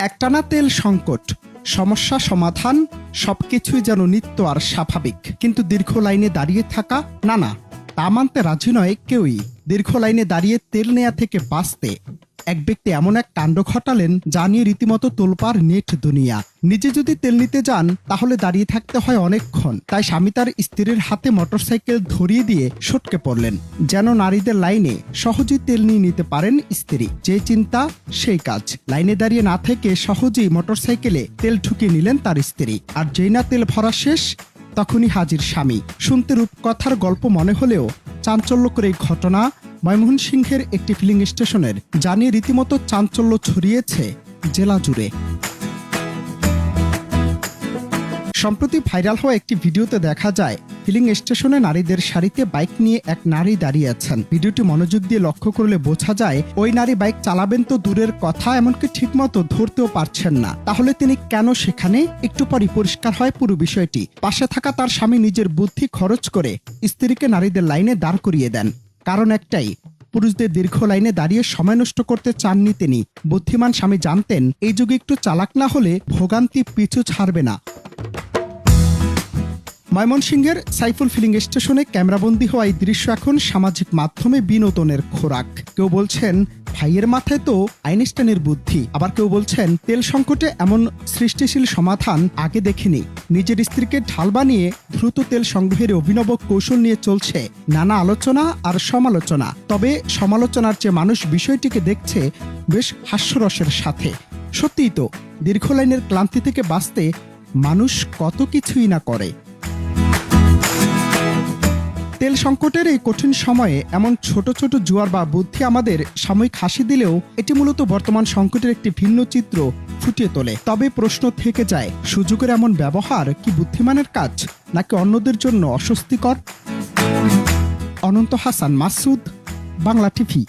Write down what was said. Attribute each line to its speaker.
Speaker 1: একটানা তেল সংকট, সমস্যা সমাধান সবকিছুই যেন নিত্য আর স্বাভাবিক, কিন্তু দীর্ঘ লাইনে দাঁড়িয়ে থাকা না, তা মানতে রাজি নয় কেউই। দীর্ঘ লাইনে দাঁড়িয়ে তেল নেয়া থেকে বাঁচতে এক ব্যক্তি এমন এক কাণ্ড ঘটালেন যা নিয়ে রীতিমতো তোলপাড় নেট দুনিয়া। নিজে যদি তেল নিতে যান তাহলে দাঁড়িয়ে থাকতে হয় অনেকক্ষণ, তাই স্বামী তার স্ত্রীর হাতে মোটরসাইকেল ধরিয়ে দিয়ে সটকে পড়লেন যেন নারীদের লাইনে সহজেই তেল নিয়ে নিতে পারেন স্ত্রী। যে চিন্তা সেই কাজ। লাইনে দাঁড়িয়ে না থেকে সহজেই মোটরসাইকেলে তেল ঢুকিয়ে নিলেন তার স্ত্রী, আর যেই না তেল ভরা শেষ তখনই হাজির স্বামী। শুনতে রূপকথার গল্প মনে হলেও চাঞ্চল্যকর এই ঘটনা ময়মনসিংহের একটি ফিলিং স্টেশনের, যা নিয়ে রীতিমতো চাঞ্চল্য ছড়িয়েছে জেলা জুড়ে। সম্প্রতি ভাইরাল হওয়া একটি ভিডিওতে দেখা যায় ফিলিং স্টেশনে নারীদের সারিতে বাইক নিয়ে এক নারী দাঁড়িয়ে আছেন। ভিডিওটি মনোযোগ দিয়ে লক্ষ্য করলে বোঝা যায় ওই নারী বাইক চালাবেন তো দূরের কথা, এমনকি ঠিকমতো ধরতেও পারছেন না। তাহলে তিনি কেন সেখানে? একটু পরই পরিষ্কার হয় পুরো বিষয়টি। পাশে থাকা তার স্বামী নিজের বুদ্ধি খরচ করে স্ত্রীকে নারীদের লাইনে দাঁড় করিয়ে দেন। কারণ একটাই, পুরুষদের দীর্ঘ লাইনে দাঁড়িয়ে সময় নষ্ট করতে চাননি তিনি। বুদ্ধিমান স্বামী জানতেন এই যুগে একটু চালাক না হলে ভোগান্তি পিছু ছাড়বে না। ময়মনসিংহের সাইফুল ফিলিং স্টেশনে ক্যামেরাবন্দী হওয়া এই দৃশ্য এখন সামাজিক মাধ্যমে বিনোদনের খোরাক। কেউ বলছেন ভাইয়ের মাথায় তো আইনস্টাইনের বুদ্ধি, আবার কেউ বলছেন তেল সংকটে এমন সৃষ্টিশীল সমাধান আগে দেখিনি। নিজের স্ত্রীকে ঢাল বানিয়ে দ্রুত তেল সংগ্রহের অভিনব কৌশল নিয়ে চলছে নানা আলোচনা আর সমালোচনা। তবে সমালোচনার চেয়ে মানুষ বিষয়টিকে দেখছে বেশ হাস্যরসের সাথে। সত্যিই তো, দীর্ঘ লাইনের ক্লান্তি থেকে বাঁচতে মানুষ কত কিছুই না করে। তেল সংকটের এই কঠিন সময়ে এমন ছোট ছোট জুয়ার বা বুদ্ধি আমাদের সাময়িক হাসি দিলেও এটি মূলত বর্তমান সংকটের একটি ভিন্ন চিত্র ফুটিয়ে তোলে। তবে প্রশ্ন থেকে যায়, সুযোগের এমন ব্যবহার কি বুদ্ধিমানের কাজ, নাকি অন্যদের জন্য অস্বস্তিকর? অনন্ত হাসান মাসুদ, বাংলা টিভি।